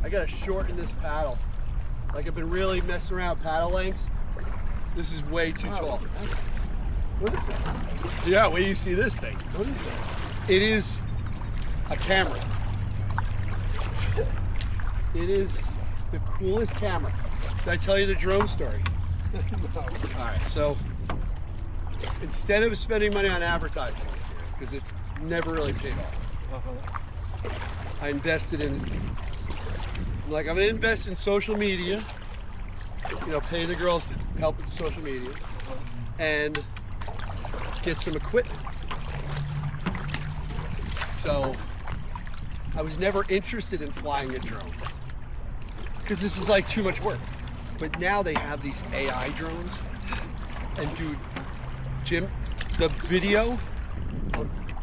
I gotta shorten this paddle. Like I've been really messing around with paddle lengths. This is way too tall. What is that? Yeah, wait till you see this thing. What is that? It is a camera. It is the coolest camera. Did I tell you the drone story? No. All right, so instead of spending money on advertising this year, because it's never really paid off, I invested in, like, I'm gonna invest in social media, you know, pay the girls to help with the social media, and get some equipment. So I was never interested in flying a drone because this is like too much work. But now they have these AI drones, and dude, Jim, the video,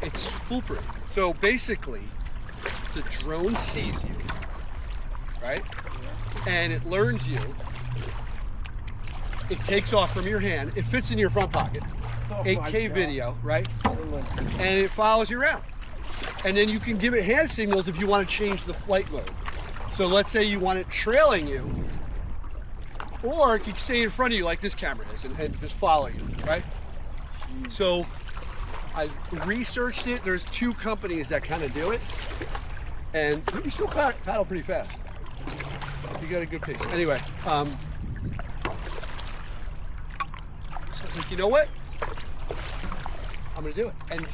it's foolproof. So basically, the drone sees you, right? And it learns you. It takes off from your hand. It fits in your front pocket. 8K video, right? And it follows you around. And then you can give it hand signals if you want to change the flight mode. So let's say you want it trailing you, or it can stay in front of you like this camera is and just follow you, right? So I researched it. There's 2 companies that kind of do it. And you still paddle pretty fast. You got a good pace. Anyway, so I was like, you know what? I'm gonna do it. And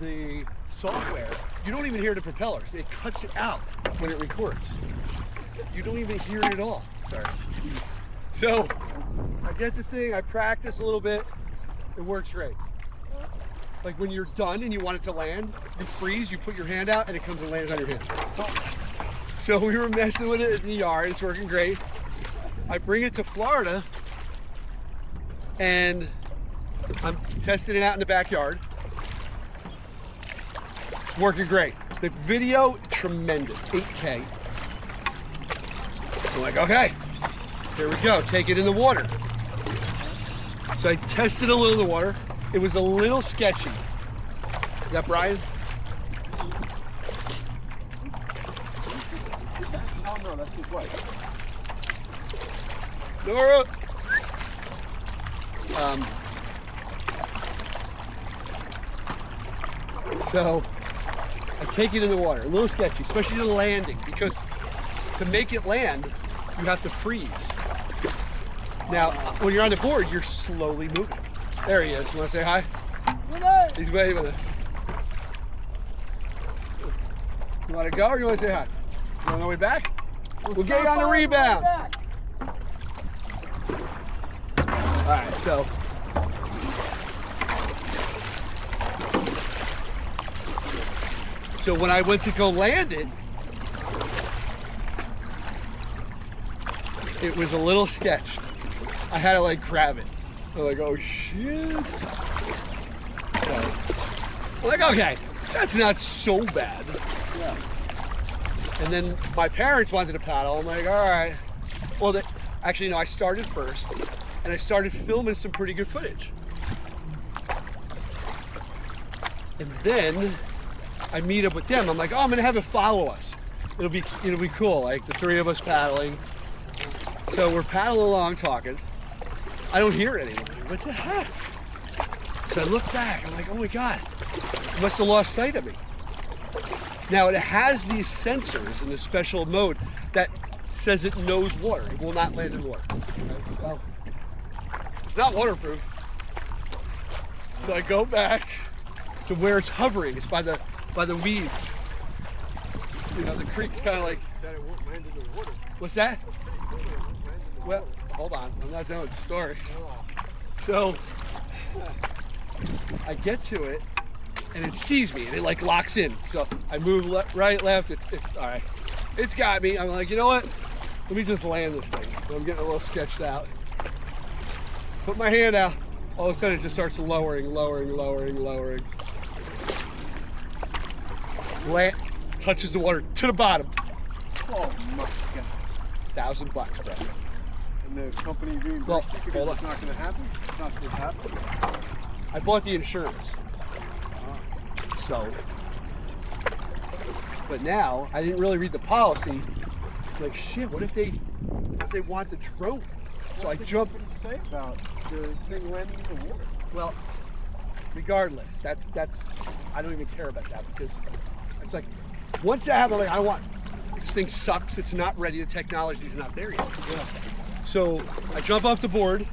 the software, you don't even hear the propellers. It cuts it out when it records. You don't even hear it at all. Sorry. So I get this thing, I practice a little bit. It works great. Like when you're done and you want it to land, you freeze, you put your hand out, and it comes and lands on your hand. So we were messing with it in the yard. It's working great. I bring it to Florida, and I'm testing it out in the backyard. Working great. The video, tremendous, 8K. So I'm like, okay, here we go, take it in the water. So I tested a little in the water. It was a little sketchy. You got Brian? No, that's his wife. Nora! So I take it in the water, a little sketchy, especially the landing, because to make it land, you have to freeze. Now, when you're on the board, you're slowly moving. There he is. You want to say hi? He's waving at us. You want to go or you want to say hi? You on the way back? We'll get you on the rebound. All right, so. So when I went to go land it, it was a little sketched. I had to like grab it. I'm like, oh shit. So, I'm like, okay, that's not so bad. Yeah. And then my parents wanted to paddle. I'm like, all right. Well, actually, no, I started first, and I started filming some pretty good footage. And then I meet up with them. I'm like, oh, I'm gonna have it follow us. It'll be cool, like the 3 of us paddling. So we're paddling along, talking. I don't hear it anymore. What the heck? So I look back. I'm like, oh my God, it must have lost sight of me. Now it has these sensors in this special mode that says it knows water. It will not land in water. Well, it's not waterproof. So I go back to where it's hovering. It's by the weeds. You know, the creek's kind of like. That it won't land in the water. What's that? Well, hold on. I'm not done with the story. So I get to it, and it sees me, and it like locks in. So I move right, left. All right, it's got me. I'm like, you know what? Let me just land this thing. So I'm getting a little sketched out. Put my hand out. All of a sudden, it just starts lowering. Land, touches the water to the bottom. Oh my God. $1,000, bro. And the company being Well, because hold it's on. not going to happen. It's not supposed to happen. I bought the insurance. So But now I didn't really read the policy. Like shit, what if they want the drone? So I jump. What did you say about the thing landing in the water? Well, regardless, that's I don't even care about that because it's like once that happens, like I want this thing sucks. It's not ready. The technology's not there yet. Yeah. So I jump off the board.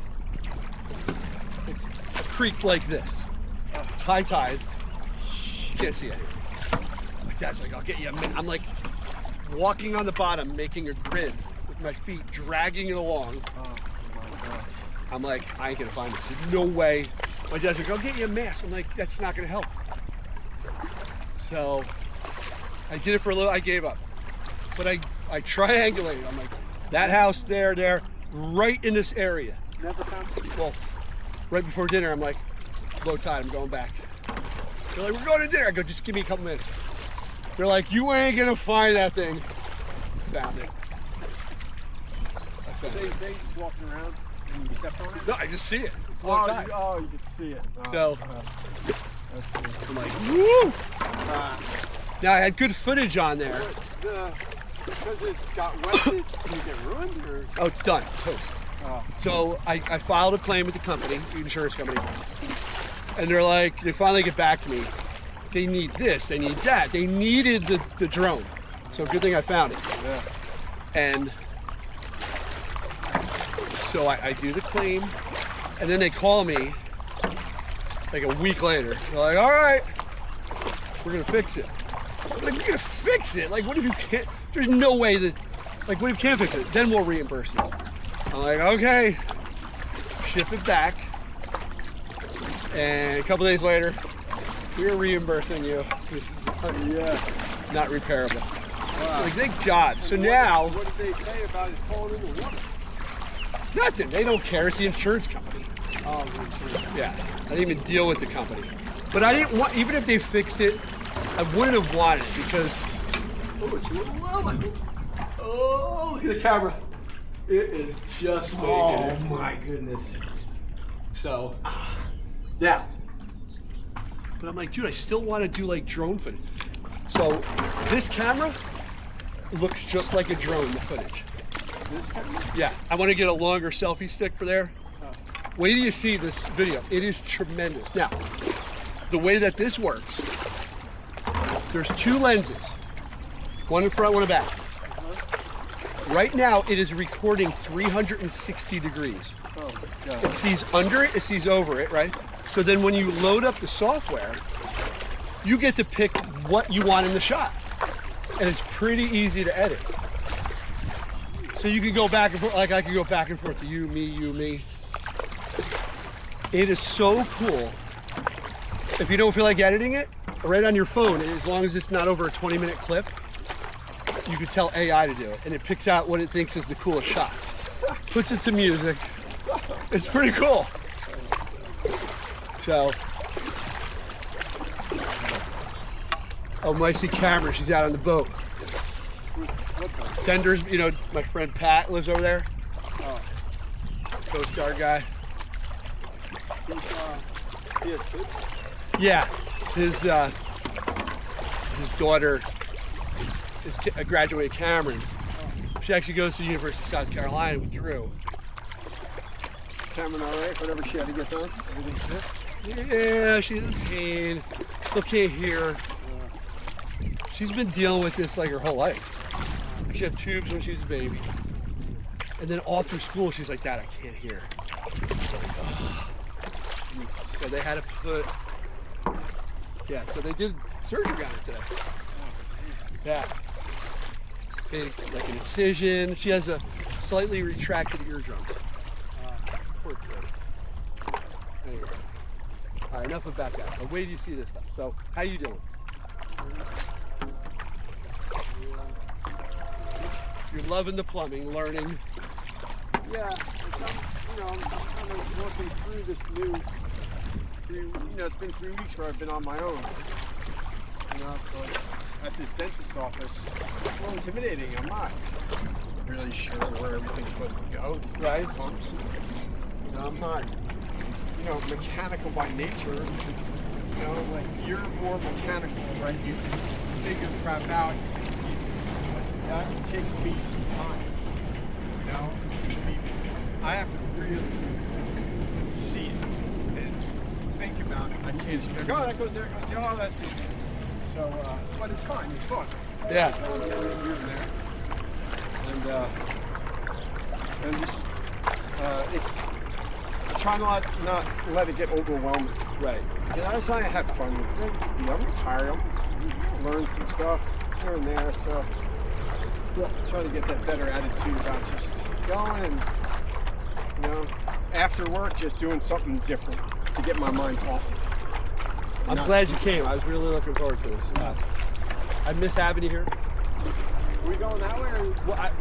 It's a creek like this. It's high tide. You can't see it. My dad's like, I'll get you a minute. I'm like walking on the bottom, making a grid with my feet, dragging it along. Oh my gosh. I'm like, I ain't gonna find this. There's no way. My dad's like, I'll get you a mask. I'm like, that's not gonna help. So I did it for a little, I gave up. But I triangulated. I'm like, that house there, right in this area. Never found it. Well, right before dinner, I'm like, low tide, I'm going back. They're like, we're going to dinner. I go, just give me a couple minutes. They're like, you ain't gonna find that thing. Found it. I found Same it. thing, just walking around and you stepped on it? No, I just see it. It's low tide. You get to see it. Oh, So- that's cool. I'm like, woo! Now I had good footage on there. Because it got wet, did it get ruined? Or? Oh, it's done. Toast. Oh. So I filed a claim with the company, the insurance company, and they're like, they finally get back to me. They need this, they need that. They needed the drone. So good thing I found it. Yeah. And so I do the claim, and then they call me like a week later. They're like, all right, we're gonna fix it. I'm like, you're gonna fix it? Like, what if you can't? There's no way that, like, what if you can't fix it? Then we'll reimburse you. I'm like, okay, ship it back. And a couple days later, we're reimbursing you. This is not repairable. Wow. Like, thank God. So now, What did they say about it falling in the water? nothing. They don't care. It's the insurance company. Oh, sure. Yeah, I didn't even deal with the company. But I didn't want, even if they fixed it, I wouldn't have wanted it because, oh, it's a little low. Oh, look at the camera. It is just making it. my goodness. So, yeah. But I'm like, dude, I still want to do like drone footage. So this camera looks just like a drone, the footage. This camera? Yeah, I want to get a longer selfie stick for there. Wait till you see this video. It is tremendous. Now, the way that this works, there's two lenses, one in front, one in back. Right now, it is recording 360 degrees. Oh, my God. It sees under it, it sees over it, right? So then when you load up the software, you get to pick what you want in the shot. And it's pretty easy to edit. So you can go back and forth, like I can go back and forth to you, me. It is so cool. If you don't feel like editing it, right on your phone, as long as it's not over a 20-minute clip, you can tell AI to do it, and it picks out what it thinks is the coolest shots. Puts it to music. It's pretty cool. So, oh, Micey Cameron, she's out on the boat. Tenders, you know, my friend Pat lives over there. Oh. Coast Guard guy. He has kids? Yeah, his daughter is graduated Cameron. She actually goes to the University of South Carolina with Drew. Cameron all right? Whatever she had to get done? Everything's good? Yeah, she's in pain. Still can't hear. She's been dealing with this like her whole life. She had tubes when she was a baby. And then all through school, she's like, Dad, I can't hear. So they had to put, yeah, so they did surgery on it today. Yeah. They, like an incision. She has a slightly retracted eardrum. Poor kid. Anyway. All right, enough about that. But wait till you see this stuff. So, how you doing? You're loving the plumbing, learning. Yeah, I'm kind of working through this it's been 3 weeks where I've been on my own. So at this dentist office, it's a little intimidating. I'm not really sure where everything's supposed to go. It's right pumps. I'm not, mechanical by nature. Like you're more mechanical, right? figure crap out. That takes me some time. You know, I have to really see it and think about it. I can't just be like, oh, that goes there, goes there. Oh, that's easy. So, but it's fine. It's fun. Yeah. Here and there. And just, it's trying to not let it get overwhelming. Right. You know, I just want to have fun with it. You know, I'm retired. I'm learn some stuff here and there. So, trying to get that better attitude about just going and, you know, after work, just doing something different to get my mind off it. I'm glad you came. I was really looking forward to this. I miss having you here. Are we going that way? Or Well, I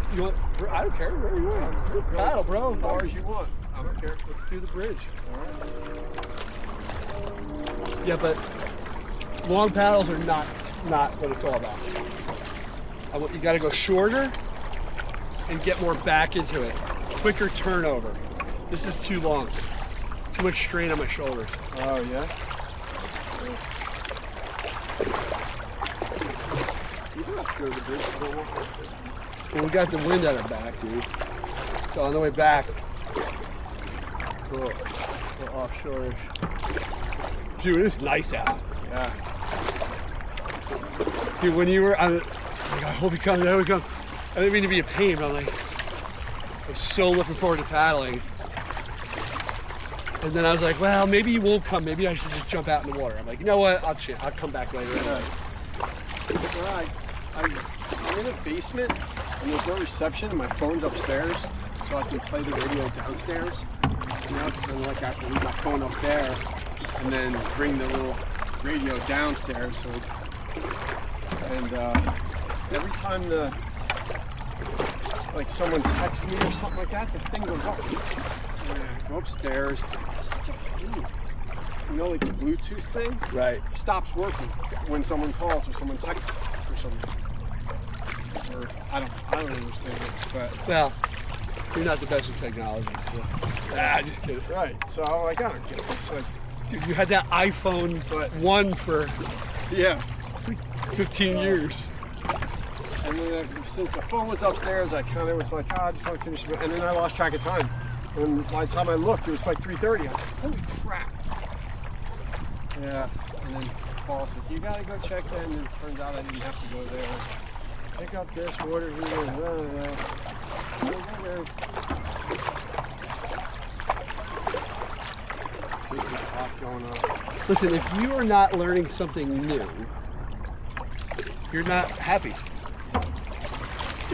don't care. Where you want? Paddle, bro. As far as you want. I don't care. Let's do the bridge. All right. Yeah, but long paddles are not what it's all about. You got to go shorter and get more back into it. Quicker turnover. This is too long. Too much strain on my shoulders. Oh, yeah? You don't have to go to the bridge. Well, we got the wind at our back, dude. So on the way back, we're offshore-ish. Dude, it's nice out. Yeah. Dude, when you were, I hope he comes, I hope he comes. I didn't mean to be a pain, but I'm like, I was so looking forward to paddling. And then I was like, well, maybe he won't come. Maybe I should just jump out in the water. I'm like, you know what? I'll come back later. Right. Well, I'm in a basement, and there's no reception, and my phone's upstairs, so I can play the radio downstairs. Now it's kind of like I have to leave my phone up there, and then bring the little radio downstairs. So, and every time someone texts me or something like that, the thing goes off. And I go upstairs. It's such a pain. You know, like the Bluetooth thing? Right. Stops working when someone calls or someone texts or something. Or I don't understand it, but Well, you're not the best with technology. So. Just kidding. right. So I gotta get this. Like, Dude, you had that iPhone But- 1 for yeah. 15 years. And then since the phone was upstairs, I kind of was like, I just want to finish it. And then I lost track of time. And by the time I looked, it was like 3:30. I was like, holy crap. Yeah. And then Paul said, you gotta go check that. And it turns out I didn't have to go there. Pick up this water here and There's a lot going on. Listen, if you are not learning something new, you're not happy.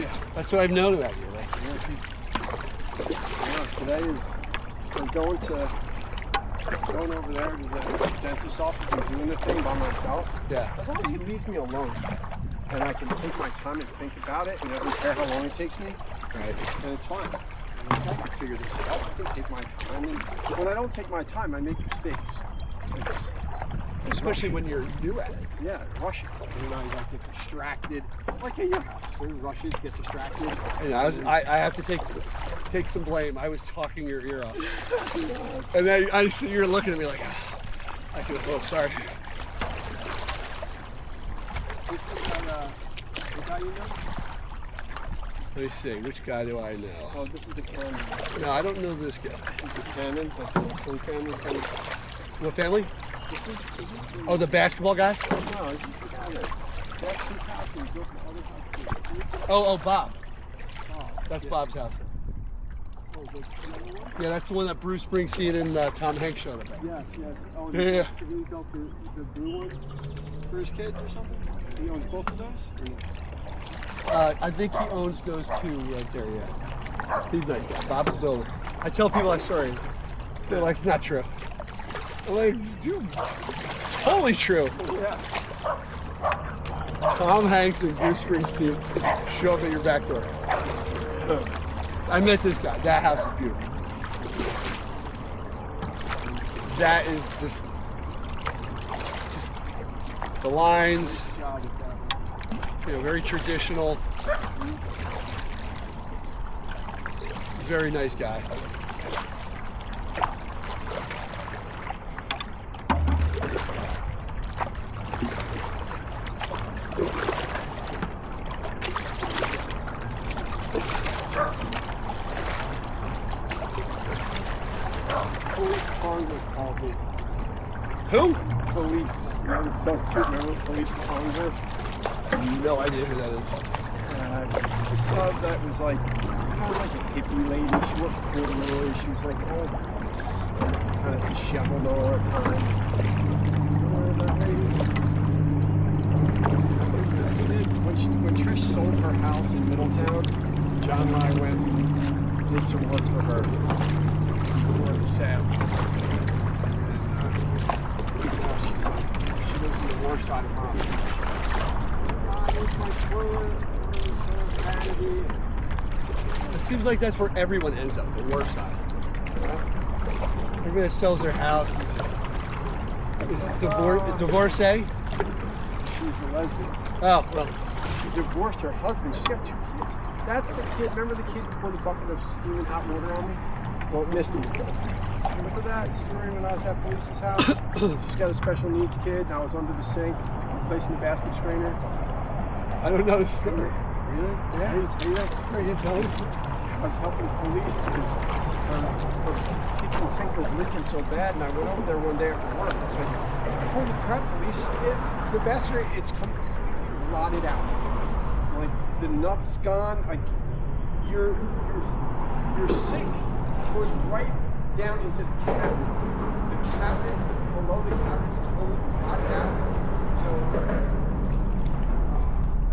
Yeah. That's what I've known about you. Like, Yeah, today is I'm going over there to the dentist's office and doing the thing by myself. yeah. As long as he leaves me alone and I can take my time and think about it and I don't care how long it takes me, Right. then it's fine. I can figure this out. I can take my time. And when I don't take my time, I make mistakes. Especially when you're new at it. Yeah, rushing. And I like get distracted. Like at your house. When rushes, get distracted. You know, I have to take some blame. I was talking your ear off. And then I see you're looking at me like, I could have, sorry. This is the guy you know? Let me see, which guy do I know? Oh, this is the Cannon. No, I don't know this guy. This is the Cannon. That's the wrestling family. What family? Oh, the basketball guy? No, this is the guy that's his house and he built the other house. Oh, Bob. Oh, That's yeah. Bob's house. Oh, the other one? Yeah, that's the one that Bruce Springsteen and Tom Hanks showed up at. Yes, yes. Oh, and Yeah. he built the blue one for his kids or something? He owns both of those? I think he owns those two right there, yeah. He's nice guy. Bob the builder. I tell people that story. They're like, it's not true. I'm like, dude, totally true. Yeah. Tom Hanks and Bruce Springsteen show up at your back door. I met this guy. That house is beautiful. That is just the lines, Good job with that one. very traditional. Very nice guy. Tonga called me. Who? Police. That was so sweet. Remember Police Tonga? No idea who that is. It's a sub that was like kind of like a hippie lady. She wasn't corduroy. She was like all kind of disheveled all the time. Remember that lady? When Trish sold her house in Middletown, John and I went and did some work for her for the sale. And now she's like, she lives in the wharf side of town. Where's my toilet? Vanity. It seems like that's where everyone ends up, the work side. Everybody that sells their house is divorcee. She's a lesbian. Oh, well. She divorced her husband. She's got 2 kids. That's the kid. Remember the kid who poured a bucket of steaming hot water on me? Well, Misty was killed. Remember that story when I was at Police's house? She's got a special needs kid, and I was under the sink, replacing the basket strainer. I don't know the story. Really? Yeah. I didn't tell you that story. You tell me. I was helping police because her kitchen sink was leaking so bad, and I went over there one day after work. I was like, holy crap, police. The basket, it's completely rotted out. Like, the nuts gone. Like, your sink goes right down into the cabinet. The cabinet, below the cabinet's totally rotted out. So,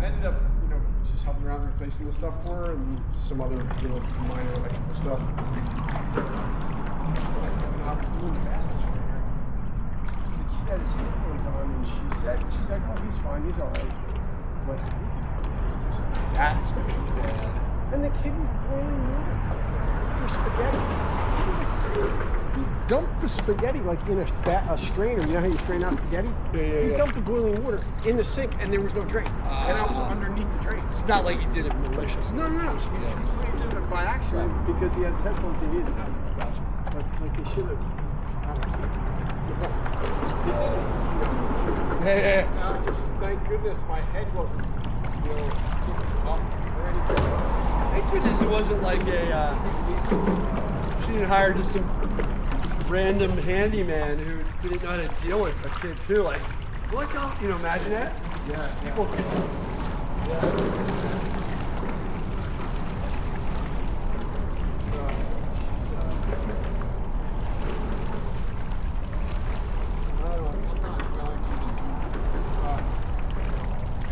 I ended up, just helping around replacing the stuff for her and some other minor electrical stuff. I was doing the basket strainer. The kid had his headphones on and she's like, oh, he's fine, he's all right. But just that special kids. And the kid was boiling water for spaghetti. He dumped the spaghetti like in a strainer. You know how you strain out spaghetti? Yeah. He dumped the boiling water in the sink and there was no drain. And I was underneath the drain. It's not like he did it maliciously. No. He did it by accident because he had his headphones and he didn't know. But like they should have. Yeah. Just thank goodness my head wasn't, up or anything. Thank goodness it wasn't like she didn't hire just some random handyman who didn't know how to deal with a kid too. Like, what the, imagine that? Yeah. People could,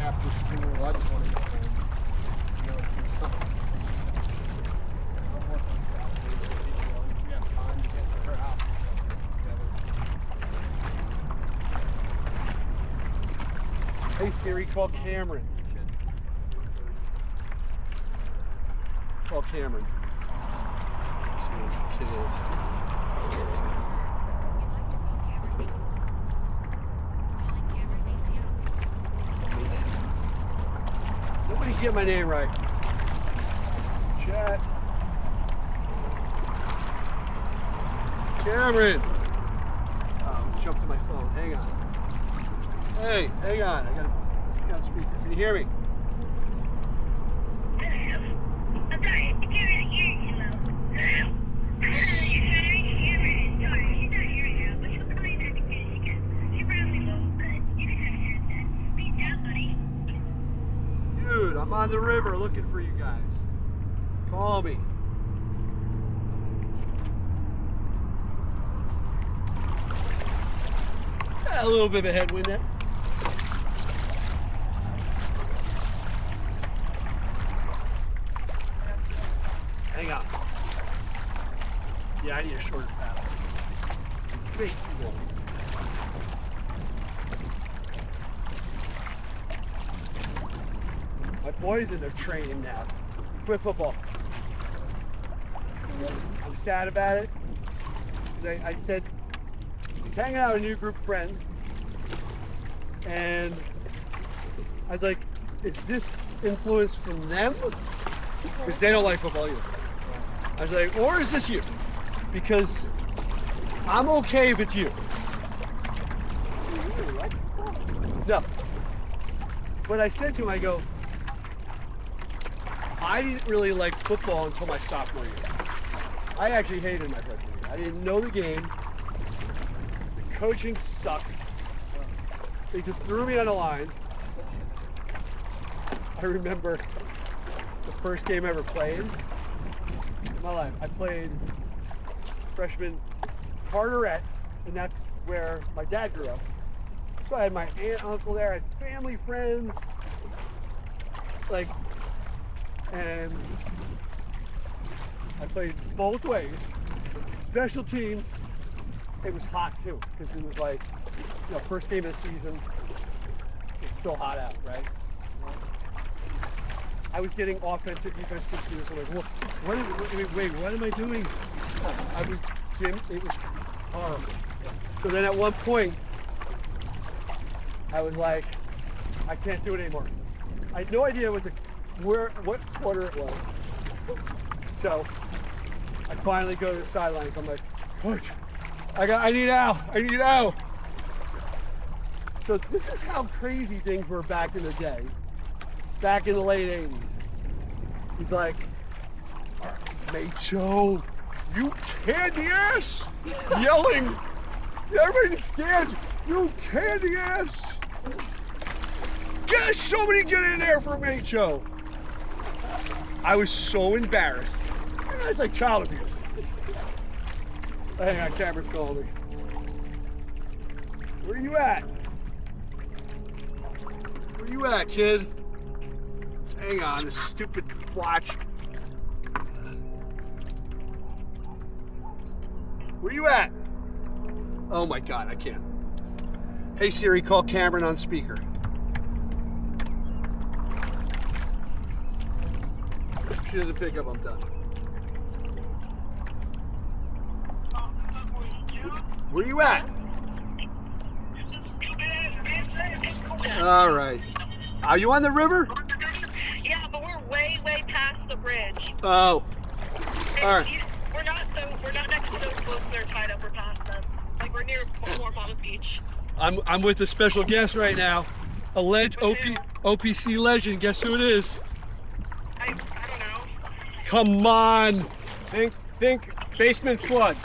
after school, I just want to get home. Do something. I'm working Saturday. If we have time to get to her house, we'll get together. hey Siri, call Cameron. Call Cameron. See what the kid is. Just to confirm, you'd like to call Cameron Maceo? Calling Cameron Maceo. Nobody get my name right. Chat. Cameron. Jump to my phone. Hang on. Hey, hang on. I gotta put on speaker. Can you hear me? Hello. I'm sorry, I can't really hear you, hello. Hello? Hello, you're sorry, Cameron. Sorry, she's not here now, but she'll call you back as soon as she can. She probably won't, but you can have your headset. Peace out, buddy. Dude, I'm on the river looking for you guys. Call me. Got a little bit of a headwind there. Hang on. Yeah, I need a shorter paddle. Way too long. My boys in their training now. Quit football. I'm sad about it. 'Cause I said he's hanging out with a new group of friends, and I was like, is this influence from them? Because they don't like football either. I was like, or is this you? Because I'm okay if it's you. No. But I said to him, I go, I didn't really like football until my sophomore year. I actually hated my freshman year. I didn't know the game. coaching sucked. They just threw me on the line. I remember the first game I ever played in my life. I played freshman Carteret, and that's where my dad grew up. So I had my aunt, uncle there, I had family, friends, and I played both ways. Special teams, it was hot too, because it was first game of the season, it's still hot out, right? I was getting offensive, defensive cues. I'm like, wait, what am I doing? It was horrible. So then at one point, I was like, I can't do it anymore. I had no idea what quarter it was. So I finally go to the sidelines. I'm like, Coach, I need out. So this is how crazy things were back in the day. Back in the late 80s. He's like, Macho, you candy ass! Yelling. Everybody stands, you candy ass! Somebody get in there for Macho! I was so embarrassed. It's like child abuse. Hang on, camera's calling me. Where you at? Where you at, kid? Hang on, this stupid watch. Where you at? Oh my God, I can't. Hey Siri, call Cameron on speaker. If she doesn't pick up, I'm done. Where you at? All right. Are you on the river? Yeah, but we're way past the bridge. Oh. And All right. We're not next to those boats that are tied up. We're past them. We're near Wharf Beach. I'm with a special guest right now. A OPC legend. Guess who it is? I don't know. Come on. Think basement flood.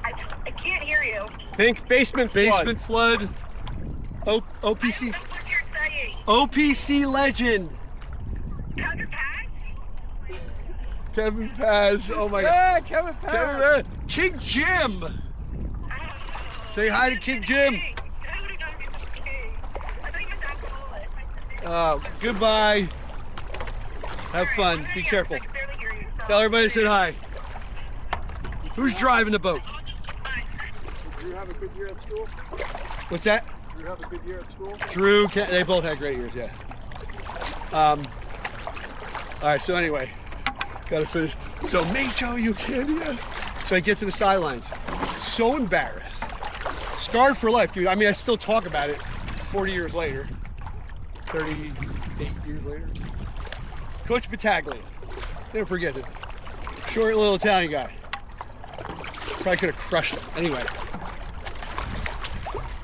I can't hear you. Think basement flood. Basement flood. OPC. I don't know what you're saying. OPC legend. Kevin Paz? Kevin Paz. Oh my God. Yeah, Kevin Paz. Kevin Paz. King Jim. Say hi to King Jim. Goodbye. Have fun. Be careful. Tell everybody I said hi. Who's driving the boat? Did you have a good year at school? What's that? Did you have a good year at school? Drew, they both had great years, yeah. All right, so anyway, gotta finish. So, Macho, you candy ass. So I get to the sidelines. So embarrassed. Scarred for life, dude. I mean, I still talk about it 40 years later. 38 years later. Coach Battaglia. Never forget it. Short little Italian guy. Probably could have crushed him. Anyway.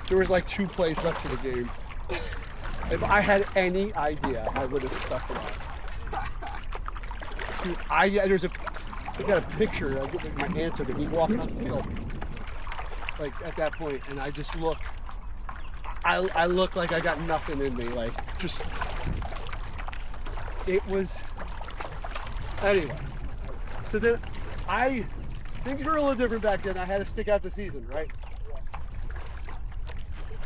There was like 2 plays left to the game. If I had any idea, I would have stuck it out. Dude, I got a picture. My aunt took it. He's walking on the field. Like at that point, and I just look. I look like I got nothing in me. Like just. It was. Anyway. So then, things were a little different back then. I had to stick out the season, right?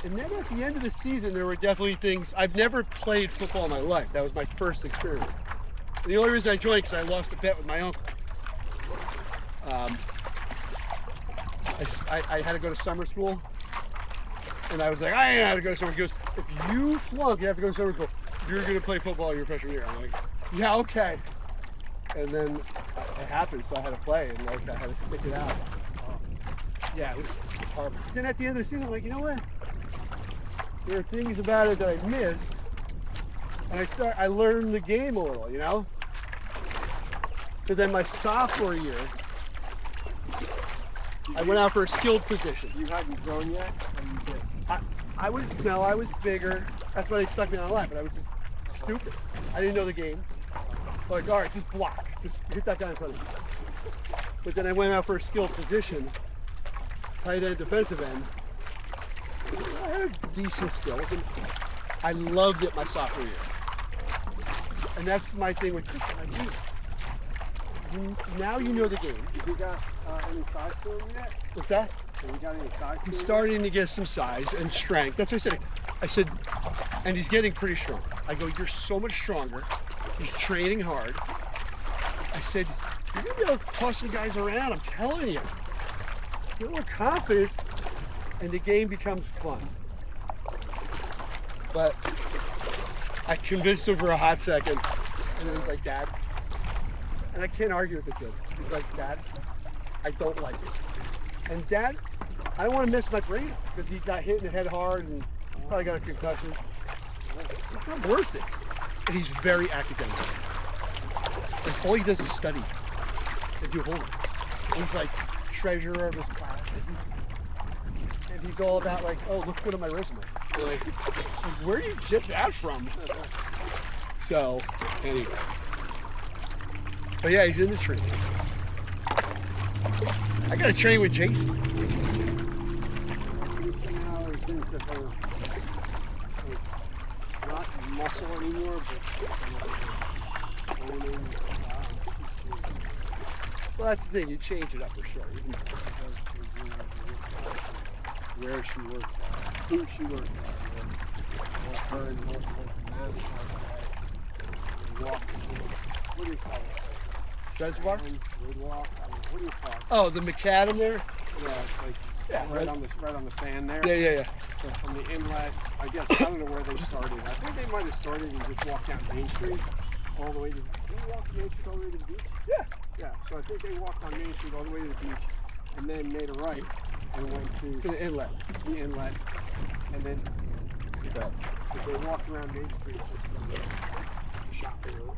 And then at the end of the season, there were definitely things. I've never played football in my life. That was my first experience. And the only reason I joined because I lost a bet with my uncle. I had to go to summer school, and I was like, I ain't had to go to summer school. He goes, if you flunk, you have to go to summer school. You're going to play football your freshman year. I'm like, yeah, okay. And then it happened, so I had to play, and like I had to stick it out. Yeah, it was horrible. Then at the end of the season, I'm like, you know what? There are things about it that I missed, and I learned the game a little, you know? So then my sophomore year, I went out for a skilled position. You hadn't grown yet? Or you did? I was bigger. That's why they stuck me on the line, but I was just stupid. I didn't know the game. Like, all right, just block. Just hit that guy in front of me. But then I went out for a skilled position, tight end, defensive end, got decent skills, and I loved it my sophomore year. And that's my thing with cricket. Now you know the game. Has he got any size to him yet? What's that? Has he got any size to He's him? starting to get some size and strength. That's what I said, and he's getting pretty strong. I go, you're so much stronger. He's training hard. I said, you're gonna be able to toss some guys around, I'm telling you. Get a little confidence, and the game becomes fun. But I convinced him for a hot second, and then he's like, Dad, and I can't argue with the kid. He's like, Dad, I don't like it. And Dad, I don't want to mess my brain up because he got hit in the head hard and probably got a concussion. It's not worth it. And he's very academic. Like, all he does is study and do homework. And he's like treasurer of his class. And he's all about like, oh, look good on my resume. Like, where do you get that from? So, anyway. But yeah, he's in the training. I gotta train with Jason. Somehow it seems that they're not muscle anymore, but training. Well, that's the thing. You change it up for sure. Where she works at, who she works at, her and what man walk. What do you call it? Reservoir? Walk. What do you call it? Oh, the macadam there? Yeah, it's like right on the sand there. Yeah. So from the inlet, I guess I don't know where they started. I think they might have started and just walked down Main Street all the way to. Did you walk Main Street all the way to the beach? Yeah. Yeah. So I think they walked on Main Street all the way to the beach, and then made a right and went To to the inlet. the inlet, and then they walked around Main Street just to shopping or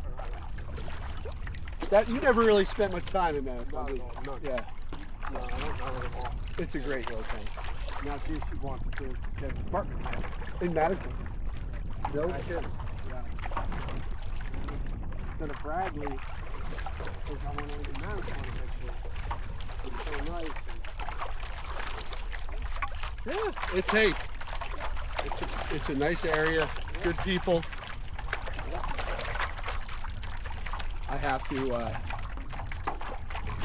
That you never really spent much time in that. Not at all, none. Yeah, no, I don't know it at all. it's a great little thing. Now JC wants to get an apartment there. In Madison. No I kidding. Yeah. Instead of Bradley, because I want to live in Madison eventually. It's so nice. Yeah, it's a nice area, good people. I have to,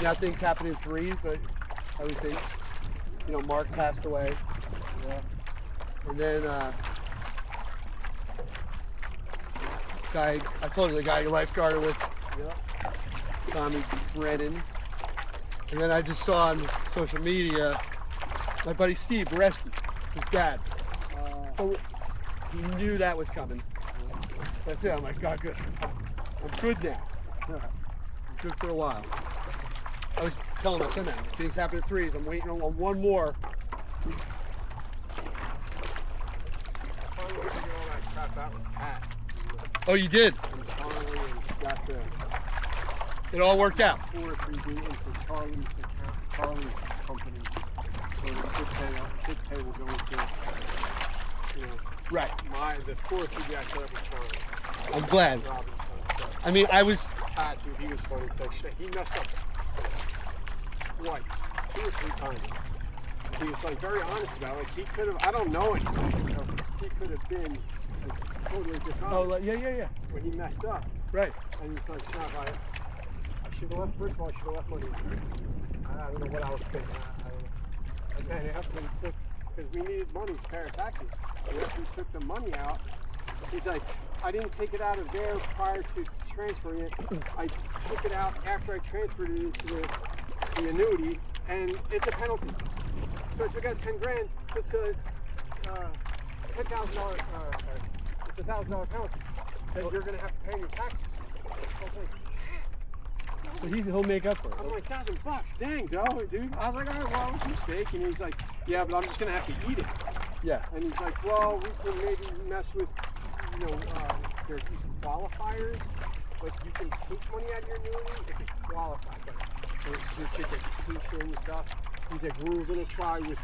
now things happen in threes. I would say, Mark passed away. Yeah. And then, I told you the guy you lifeguarded with, Yeah. Tommy Brennan. And then I just saw on social media, my buddy Steve Boreski, his dad. So he knew that was coming. That's it. I'm like, God, good. I'm good now. I'm good for a while. I was telling my son that. Things happen at threes. I'm waiting on one more. Finally figured all that crap out with Pat. Oh, you did? And finally got the It all worked out. 4-3B into Charlie's account, Charlie's company. So the sick pay will go into, Right. the 4-3B I set up with Charlie. I'm glad. Robinson. So I mean, I was. Pat, dude, he was funny. So shit, he messed up twice, 2 or 3 times. He was like very honest about it. Like he could have, I don't know anything, so he could have been like, totally dishonest Oh, yeah. when he messed up. Right. And he's like, snap, I should have left, first of all, I should have left money. I don't know what I was thinking. I don't know. And then after he took, because we needed money to pay our taxes, and after he took the money out, he's like, I didn't take it out of there prior to transferring it. I took it out after I transferred it into the annuity, and it's a penalty. So I took out 10 grand, so it's a $10,000, it's a $1,000 penalty that you're gonna have to pay in your taxes. I was like, So he'll make up for it. I'm like, $1,000, dang, dude. I was like, all right, well, it was a mistake. And he's like, yeah, but I'm just gonna have to eat it. Yeah. And he's like, well, we can maybe mess with, there's these qualifiers. Like, you can take money out of your annuity if it qualifies. Like, for your kids' education and stuff. He's like, we're gonna try with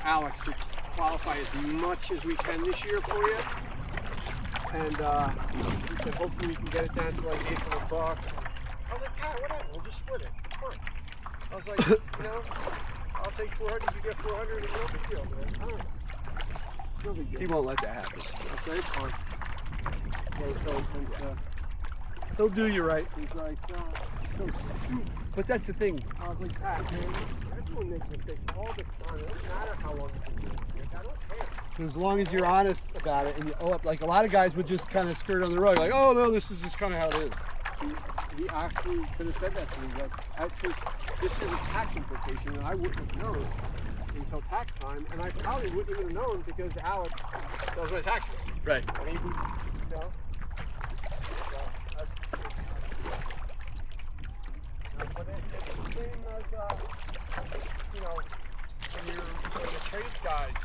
Alex to qualify as much as we can this year for you. And he said, hopefully we can get it down to like $800. I was like, whatever, we'll just split it. It's fine. I was like, I'll take 400. You get 400. It's no big deal, man. It's no big deal. He won't let that happen. I say it's fine. He'll do you right. He's like, so stupid. But that's the thing. I was like, man, everyone makes mistakes all the time. It doesn't matter how long you've been doing it. Like, I don't care. So as long as you're honest about it and you owe up, like a lot of guys would just kind of skirt on the rug, like, oh no, this is just kind of how it is. He actually could have said that to me, like, because this is a tax implication, and I wouldn't have known until tax time, and I probably wouldn't have known because Alex does my taxes. Right. And he, you know. But it's the same as, you know, when the trades guys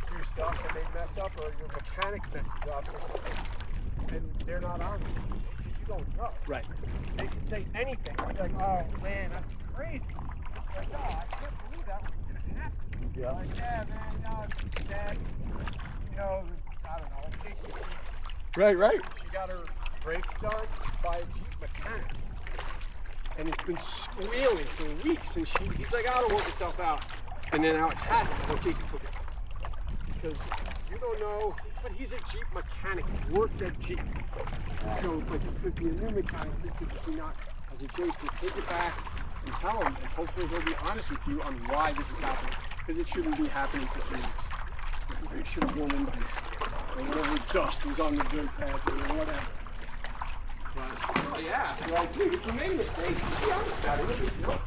do stuff and they mess up, or your mechanic messes up, or something, and they're not honest with you, because you don't know. Right. They can say anything. You're like, oh man, that's crazy. Like, no, I can't believe that was gonna happen. Yeah. Like, yeah, man, no, Dad, you know, I don't know, Casey, Right. she got her brakes done by a Jeep mechanic. And it's been squealing for weeks, and he's like, oh, it'll work itself out. And then now it hasn't, and Jason took it. Because you don't know, but he's a Jeep mechanic, he works at Jeep. So it's like, it could be a new mechanic, it could be not. As a Jason, just take it back and tell him, and hopefully he'll be honest with you on why this is happening. Because it shouldn't be happening for 3 weeks. It should have gone in by now. Or whatever dust was on the dirt pads or whatever. But that's all you ask. You're like, dude, if you made a mistake, just be honest about it. You know?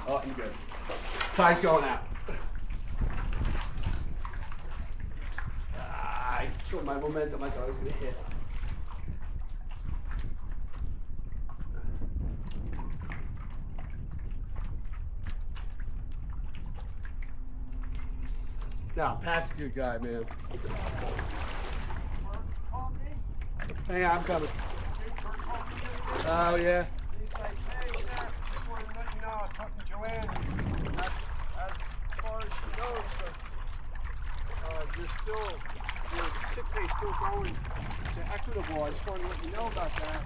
Oh, I'm good. Ty's going out. I killed my momentum. I thought I was going to hit. No, Pat's a good guy, man. Hey, I'm coming. Oh, yeah. He's like, hey, Jack, just wanted to let you know I was talking to Joanne. As far as she knows, your sick pay is still going to Equitable. I just wanted to let you know about that.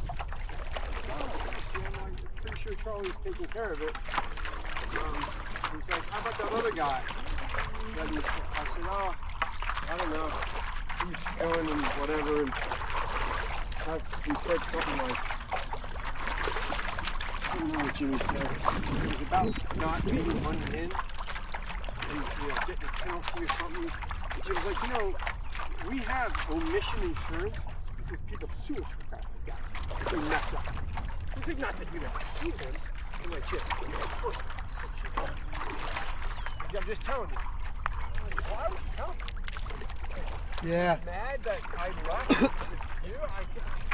Oh, I'm pretty sure Charlie's taking care of it. He's like, how about that other guy? I said, oh, I don't know. He's going and whatever. And he said something like, I don't know what Jimmy said. It was about not paying money in and getting a penalty or something. And Jim's like, we have omission insurance because people sue us for crap like that. If they mess up. It's like not that you ever sue them. I'm like, Jim, of course not. I'm just telling you. I'm like, why would you tell me? Yeah. Mad that I left with you?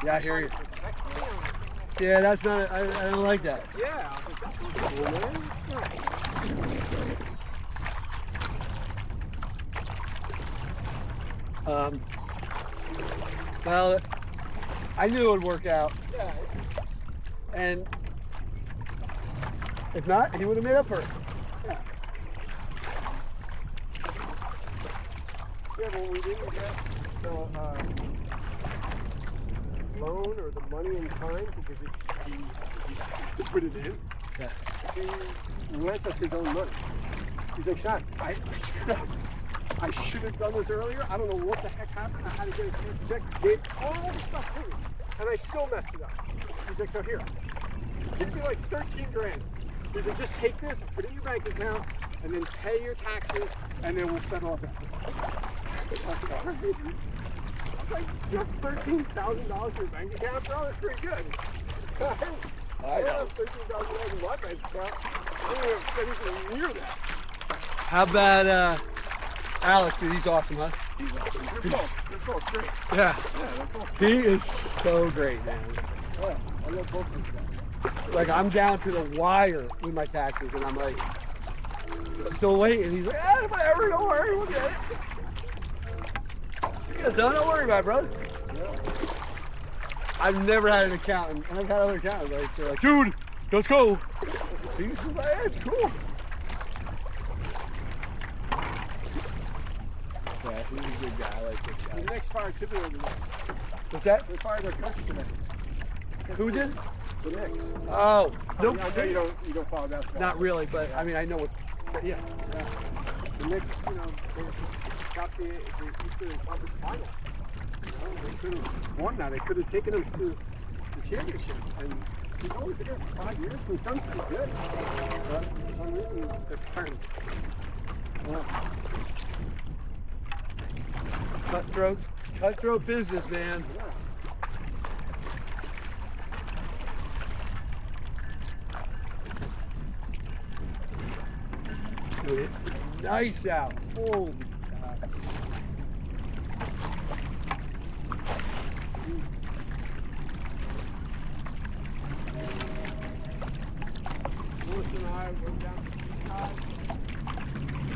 Yeah, I hear you. Protect me or... Yeah, that's not. I don't like that. Yeah, I was like, that's not cool, man. It's not. Well, I knew it would work out, Yeah. and if not, he would have made up for it. Yeah. Yeah, well, we didn't get the loan or the money in time because he put it in. Yeah. He lent us his own money. He's like, Sean, I should have done this earlier. I don't know what the heck happened. I had to get a huge check. Gave all the stuff to me, and I still messed it up. He's like, so here, give me like 13 grand. He's like, just take this and put it in your bank account, and then pay your taxes, and then we'll settle up after. I was like, you have $13,000 in your bank account, bro? That's pretty good. I don't have $13,000 in my bank account. I don't have anything near that. How about Alex? Dude, he's awesome, huh? He's awesome. They're both great. Yeah. Yeah, they're both He is so great, man. Yeah, I love both of them. Like, I'm down to the wire with my taxes, and I'm like, still waiting. He's like, whatever, don't worry, we'll get it. Yeah, don't worry about it, brother. Yeah. I've never had an accountant. I've had other accountants. Like, they're like, dude, let's go. He's just like, yeah, it's cool. Yeah, he's a good guy. I like this guy. The next fire typically today. What's that? They fired their coach today. Who did? The Knicks. Oh, no, I know you don't follow basketball. not really, but I mean, I know what. Yeah. The Knicks, you know, they got the Eastern Conference Final. You know, they could have won that. They could have taken them to the championship. And he's only been there for 5 years. He's done pretty good. But for some reason, it's turned. Cutthroat business, man. Yeah. Dude, it's nice out. Holy God. Melissa and I went down to Seaside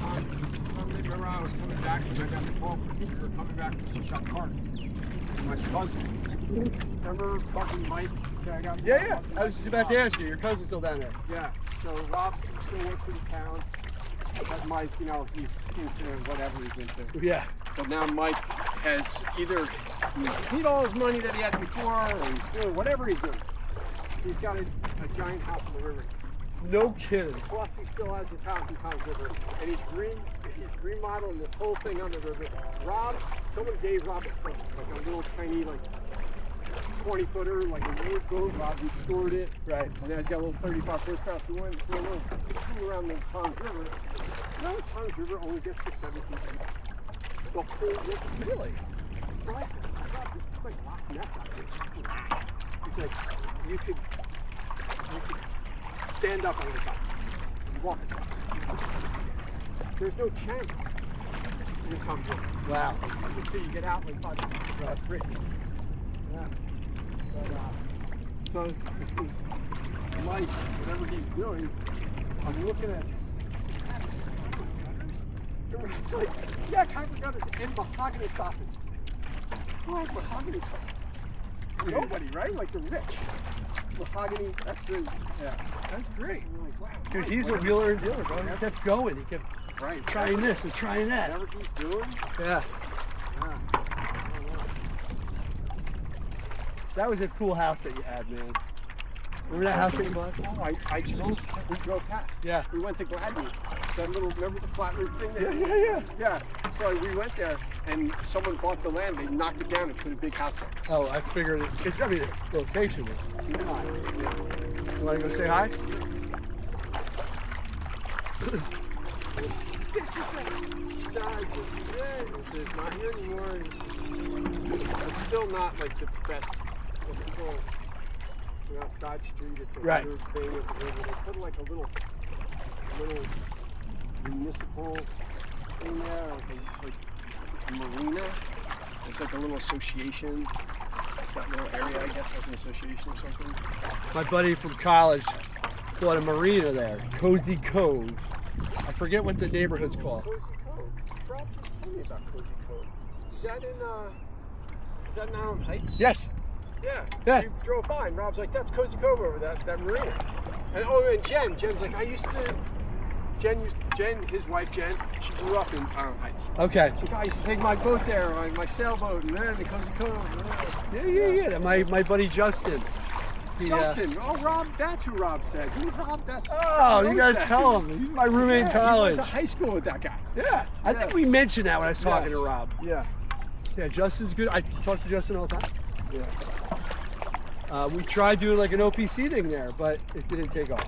on Sunday. Remember, I was coming back because I got the call from Peter coming back from Seaside Park. My cousin. Remember cousin Mike? Said I got Yeah. I was just about to ask you. Your cousin's still down there. Yeah. So Rob still works for the town. But Mike, you know, he's into whatever he's into. Yeah. But now Mike has either paid all his money that he had before, or he's doing whatever he's doing. He's got a giant house on the river. No kidding. Plus, he still has his house in Tom's River, and he's remodeling this whole thing on the river. Someone gave Rob a little tiny, like 20-footer, like a road boat. Rob restored it. Right. And then he's got a little 35 horsepower. So we went for a little tour around the Tom's River. Now the Tom's River only gets to 17 feet. The whole river. Really? So I said, God, this is like Loch Ness out here. He's like, you could stand up on the top and walk across. There's no channel in the Tom's River. Wow. Until you get out like 5 feet. That's great. Yeah. But, so, because Mike, whatever he's doing, I'm looking at it's like, yeah, concrete gutters and mahogany soffits. Who has mahogany soffits? Nobody, right? Like the rich. Mahogany, that's his, yeah. That's great. You're like, wow, Dude, Mike, he's a whatever- wheeler and dealer, bro. He kept going. He kept right, trying this and trying that. whatever he's doing, Yeah. yeah. I don't know. That was a cool house that you had, man. Remember that house that you bought? Oh, we drove past. Yeah. We went to Gladney. That little, remember the flat roof thing there? Yeah. Yeah. So we went there, and someone bought the land. They knocked it down and put a big house there. Oh, I figured it. Because, I mean, its location was fine. You want to go say hi? This is the side. This is it. It's not here anymore. It's still not like the best. It's still, you know, side street. It's a Right. weird thing with the river. They put like a little municipal thing there, like a marina. It's like a little association. That little area, I guess, has an association or something. My buddy from college bought a marina there, Cozy Cove. I forget what the neighborhood's called. Cozy Cove. Rob just told me about Cozy Cove. Is that in Allen Heights? Yes. Yeah. Yeah. We drove by and Rob's like, that's Cozy Cove over that marina. And Jen's like, Jen, his wife Jen, she grew up in Allen Heights. Okay. She's like, I used to take my boat there, my sailboat, and then the Cozy Cove. Yeah. My buddy Justin. He, Justin. Oh, Rob, that's who Rob said. Rob, that's. Oh, you gotta tell him. He's my roommate in college. He went to high school with that guy. Yeah. I think Yes. we mentioned that when I was talking to Yes. Rob. Yeah. Yeah, Justin's good. I talk to Justin all the time. Yeah. We tried doing like an OPC thing there, but it didn't take off.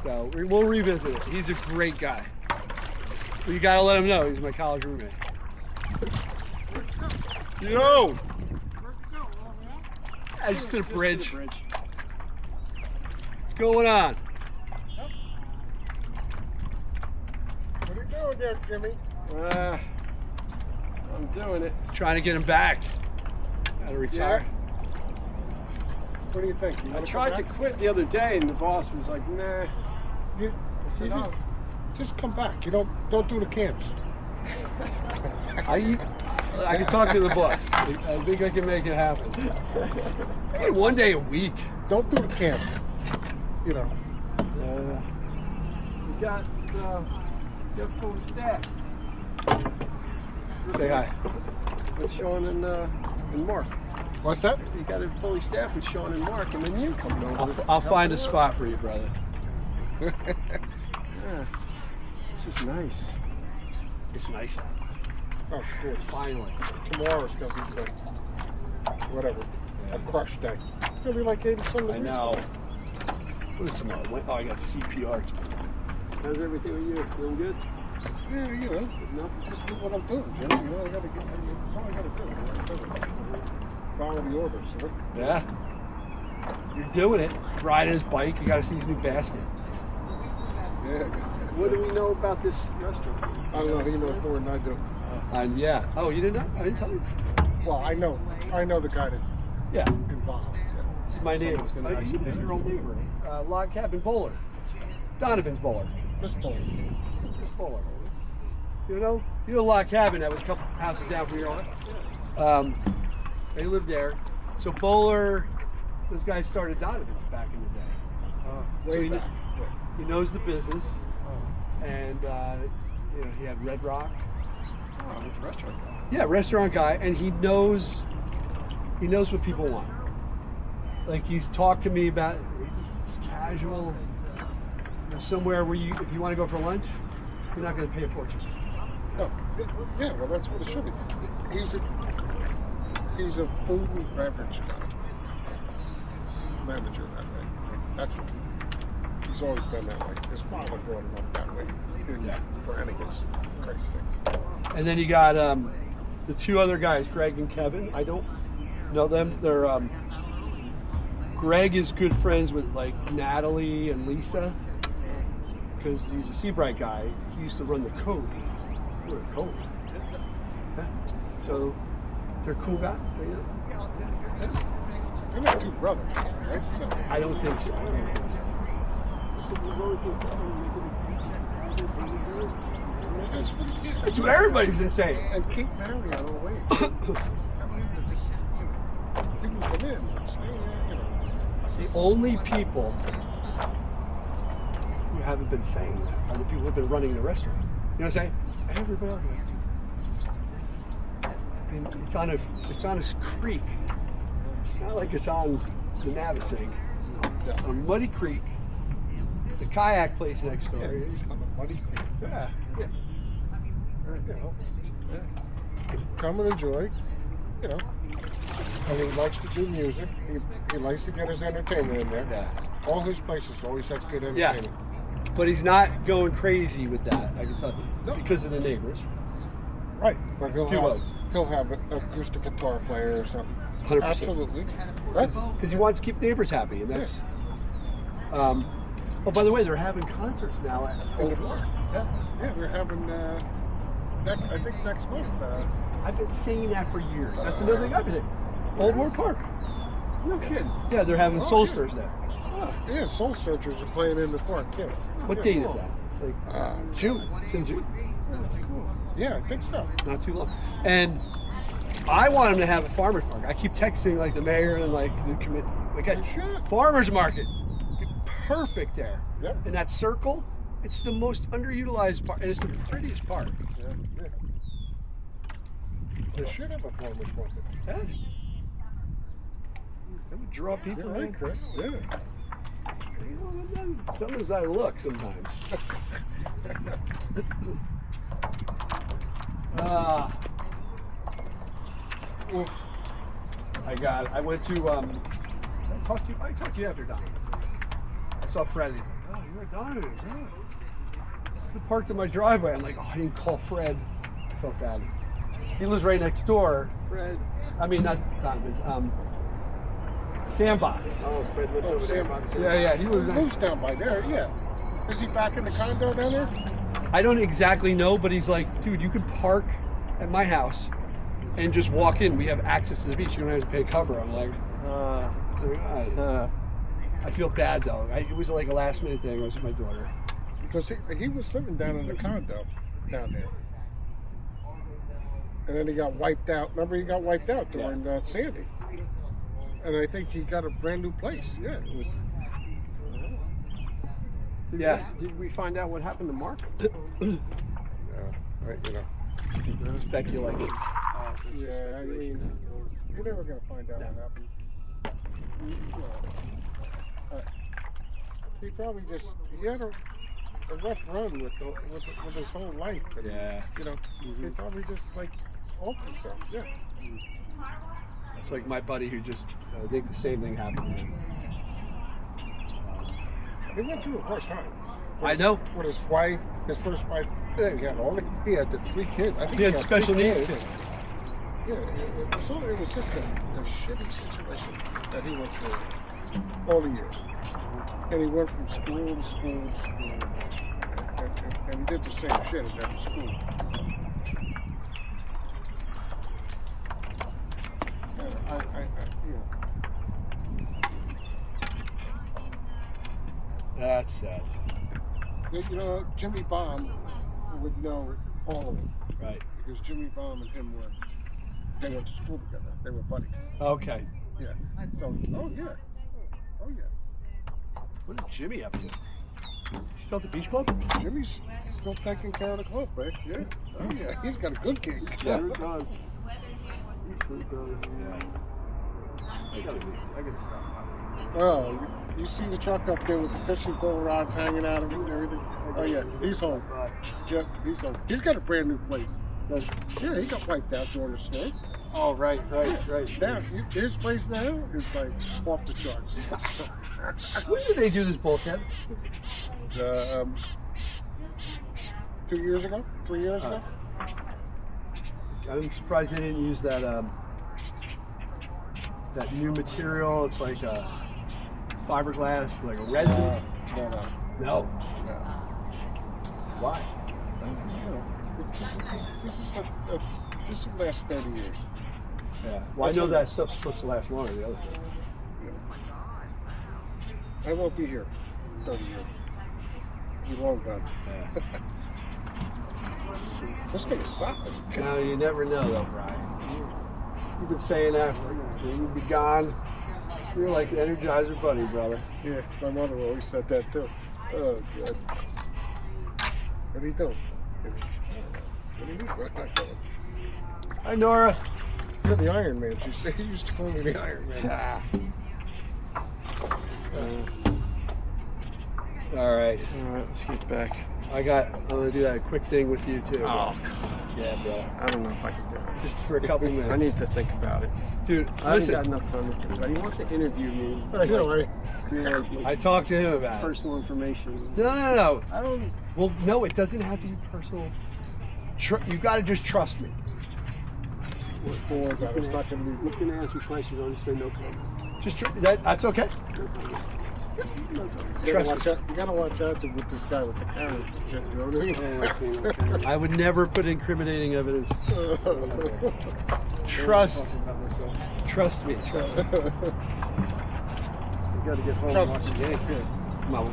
So we'll revisit it. He's a great guy. You gotta let him know he's my college roommate. Yo! I just to the bridge. What's going on? What are you doing there, Jimmy? I'm doing it. Trying to get him back. Gotta retire. What do you think? You I wanna tried to come quit the other day, and the boss was like, "Nah." back? You I said, "Oh." just come back. You don't do the camps. I can talk to the boss. I think I can make it happen. Hey, one day a week. Don't do the camps. You know. We got full staff. Say hi. It's Sean and Mark. What's that? You got it fully staffed with Sean and Mark, and then you come over. I'll find a spot for you, brother. Yeah. This is nice. It's nice out. Oh, it's gorgeous. Finally. Tomorrow's gonna be the whatever, a crush day. It's gonna be like 87 degrees. I know. What is tomorrow? Oh, I got CPR tomorrow. How's everything with you? Doing good? Yeah, you know, just do what I'm doing, Jim. You know, that's all I gotta do. Follow the orders. You know? Yeah. You're doing it. Riding his bike. You got to see his new basket. Yeah. What do we know about this restaurant? I don't know. He knows more than I do. And yeah. Oh, you didn't know? I didn't tell you. Well, I know the guy that's Yeah. involved. This is my neighbor. Your old neighbor. Log cabin bowler. Donovan's bowler. This boy. This bowler. You know log cabin that was a couple houses down from your own. They lived there. So Bowler, those guys started Donovan's back in the day. So he knows the business, and he had Red Rock. Oh, he's a restaurant guy. Yeah, restaurant guy, and he knows what people want. Like he's talked to me about it's casual, somewhere where if you want to go for lunch, you're not going to pay a fortune. No. Yeah, well, that's what it should be. He's a food and beverage manager that way. That's what he's always been that way. His father brought him up that way. For Hennigan's, for Christ's sake. And then you got the two other guys, Greg and Kevin. I don't know them. They're Greg is good friends with like Natalie and Lisa because he's a Seabright guy. He used to run the Cove. We're a Cove. Yeah. So they're cool guys. They're not two brothers, right? No. I don't think so. That's what everybody's been saying. And keep marrying on the way. People come in and stay there, The only people who haven't been saying that are the people who have been running the restaurant. You know what I'm saying? Everybody else. I mean, it's on a creek. It's not like it's on the Navasink. On Muddy Creek, the kayak place next door. It's on the Muddy Creek. Yeah. Come and enjoy, And he likes to do music. He likes to get his entertainment in there. Yeah. All his places always has good entertainment. But he's not going crazy with that, I can tell you. No. Because of the neighbors. Right. But he'll Too have an acoustic guitar player or something. 100%. Absolutely. Because he wants to keep neighbors happy, and that's. Oh, by the way, they're having concerts now at Old Park. Yeah, they're having. I think next month. I've been saying that for years. That's another thing I've been saying. Old Wharf Park. No kidding. Yeah, they're having Soul Stars there. Yeah, Soul Searchers are playing in the park. Yeah. What date is that? It's like June. It's in June. That's cool. Yeah, I think so. Not too long. And I want them to have a farmer's market. I keep texting like the mayor and like the committee. Like, guys, farmer's market. Be perfect there. Yep. In that circle, it's the most underutilized part, and it's the prettiest part. Yeah. They should have a farmer's market. Yeah. That would draw people You're in. right, Chris. Yeah. I'm not as dumb as I look sometimes. I went to I talked to you after Donovan. I saw Freddie. Oh, you're at Donovan's, huh? I parked in my driveway. I'm like, I didn't call Fred. I felt bad. He lives right next door. Fred. I mean, not Donovan's. Sandbox. Oh, Fred lives over there. Yeah, he lives. He lives down by there. Yeah. Is he back in the condo down there? I don't exactly know, but he's like, dude, you could park at my house and just walk in. We have access to the beach. You don't have to pay cover. I'm like, I feel bad though. It was like a last minute thing. I was with my daughter. Because he was living down in the condo down there. And then he got wiped out. Remember, he got wiped out during Sandy. And I think he got a brand new place. Yeah, it was. Did we find out what happened to Mark? Right, Speculation. Yeah, I mean, You're never gonna find out what happened. He probably he had a rough run with his whole life. And, Yeah. You know, he probably just like offed himself. Yeah. It's like my buddy who just, I think the same thing happened to him. He went through a hard time. I know. With his wife, his first wife. He had the 3 kids. I think He had special needs kids. Yeah, it was just a shitty situation that he went through all the years. And he went from school to school to school. And he did the same shit at every school. That's sad. You know, Jimmy Baum would know all of them. Right. Because Jimmy Baum and him they went to school together. They were buddies. Okay. Yeah. So, oh yeah. What did Jimmy up to? He's still at the beach club? Jimmy's still taking care of the club, man. Yeah. Oh yeah. He's got a good gig. Sure does. Yeah. I gotta stop. Oh, you see the truck up there with the fishing pole rods hanging out of it and everything? Oh yeah, he's home. Yep, he's home. He's got a brand new plate. Yeah, he got wiped out during the storm. Oh, right. Now, his place now is like off the charts. When did they do this bulkhead? 2 years ago? 3 years ago? I'm surprised they didn't use that that new material. It's like a fiberglass, like a resin. No. Why? This will last 30 years. Yeah. Well, I know that stuff's supposed to last longer than the other stuff. I won't be here 30 years. Be long gone. Yeah. This thing is solid. No, you never know though, Brian. You've been saying that for you'll be gone. You're like the Energizer Bunny, brother. Yeah, my mother always said that too. Oh, God. What are you doing? What are you doing? Hi, Nora. You're the Iron Man. She said, he used to call me the Iron Man. All right, Let's get back. I'm gonna do that quick thing with you too. Oh, yeah, bro. I don't know if I can do it. Just for a couple minutes. I need to think about it. Dude, I listen. haven't got enough time to think about it. He wants to interview me. I know, I talked to him about it. Personal information. No. I don't. Well, no, it doesn't have to be personal. You got to just trust me. It's not going to be. He's going to ask me twice. You're going to say no comment. Just that's okay. You gotta watch out with this guy with the camera and shit, you know what I mean? I would never put incriminating evidence. Trust me. You got to get home and watch the Yankees. Come on,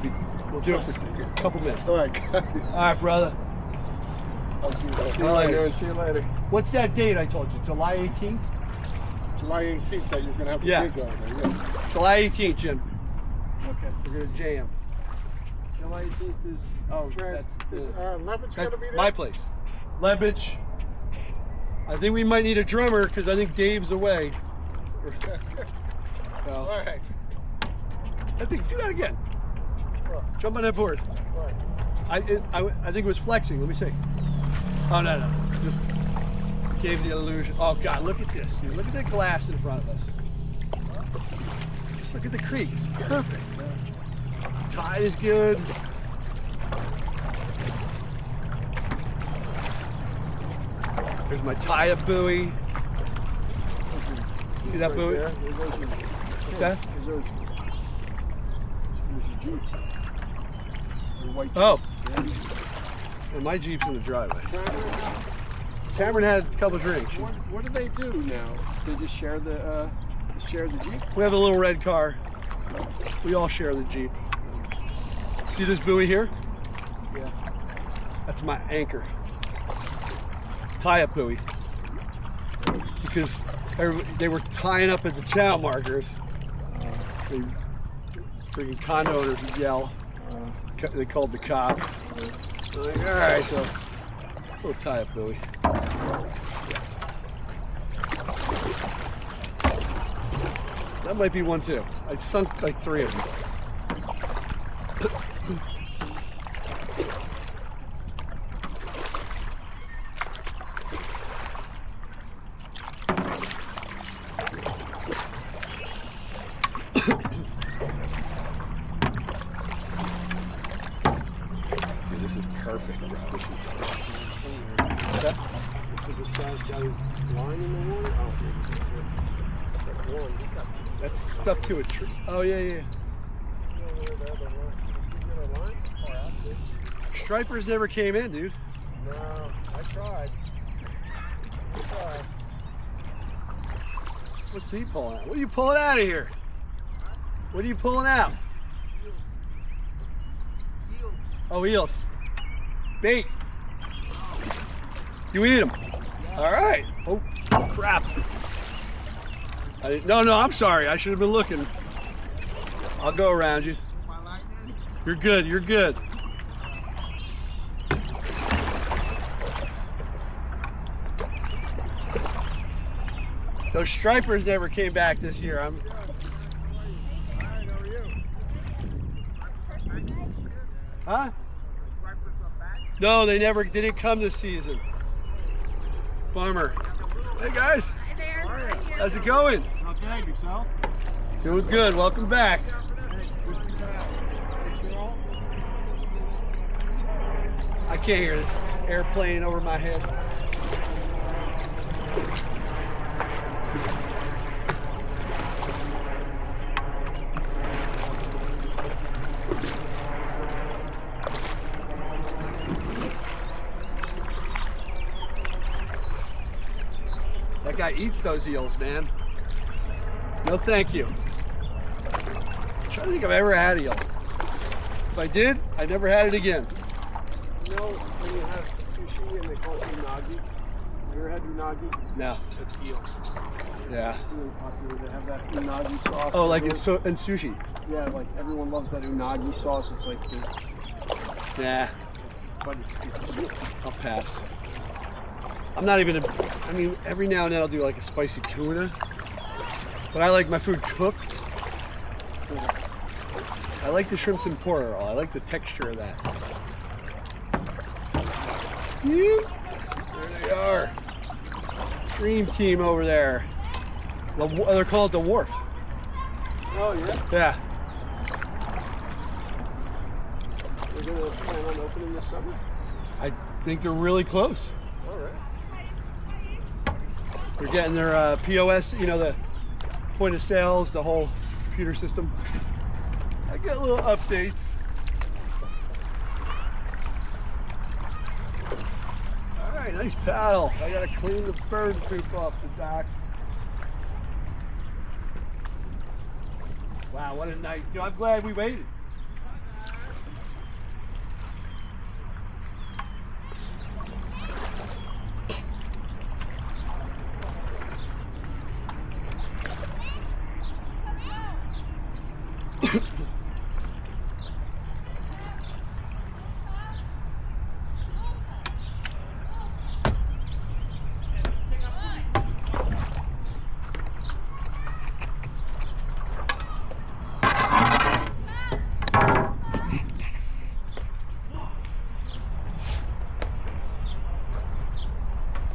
we'll do it for a couple minutes. All right, brother. I'll see you later. See you later. See you later. What's that date I told you? July 18th? July 18th that you're gonna have the gig on there. Yeah. July 18th, Jim. Okay. We're gonna jam. July 18th is. Oh, that's. Levitt's gonna be there? My place. Lebich. I think we might need a drummer because I think Dave's away. So, All right. I think do that again. Jump on that board. I think it was flexing. Let me see. Oh no. Just gave the illusion. Oh God, look at this. Dude. Look at the glass in front of us. Just look at the creek. It's perfect. Tide is good. There's my tie-up buoy. See that buoy? What's that? There's a Jeep. A white Jeep. Oh. Well, my Jeep's in the driveway. Cameron had a couple drinks. What do they do now? They just share the Jeep? We have a little red car. We all share the Jeep. See this buoy here? Yeah. That's my anchor. Tie-up buoy. Because they were tying up at the channel markers. The freaking condo owners would yell. They called the cop. Like, all right, so we'll tie-up buoy. That might be one too. I sunk like 3 of them. Dude, this is perfect. This fishing. What's that? So this guy's got his line in the water? Oh, that's one. He's got 2. That's stuck to a tree. Oh, yeah, yeah. Stripers never came in, dude. No, I tried. What's he pulling out? What are you pulling out of here? What are you pulling out? Oh, eels. Bait. You eat them. All right. Oh, crap. No, I'm sorry. I should have been looking. I'll go around you. You're good. You're good. Those stripers never came back this year. Huh? No, they didn't come this season. Bummer. Hey guys. Hi there. How's it going? Not bad, yourself? Doing good. Welcome back. I can't hear this airplane over my head. That guy eats those eels, man. No, thank you. I'm trying to think if I've ever had eel. If I did, I never had it again. You know, when you have sushi and they call it unagi? You ever had unagi? No. It's eel. Yeah. It's really popular. They have that unagi sauce. Oh, like in Everyone- sushi. Yeah, like everyone loves that unagi sauce. It's like the, Yeah. it's eel. I'll pass. I'm not even I mean, every now and then I'll do like a spicy tuna. But I like my food cooked. I like the shrimp tempura. I like the texture of that. There they are. Dream team over there. They're called the Wharf. Oh, yeah? Yeah. We're going to plan on opening this summer? I think they're really close. All right. They're getting their POS, you know, the point of sales, the whole computer system. I get little updates. All right, nice paddle. I gotta clean the bird poop off the dock. Wow, what a night. You know, I'm glad we waited.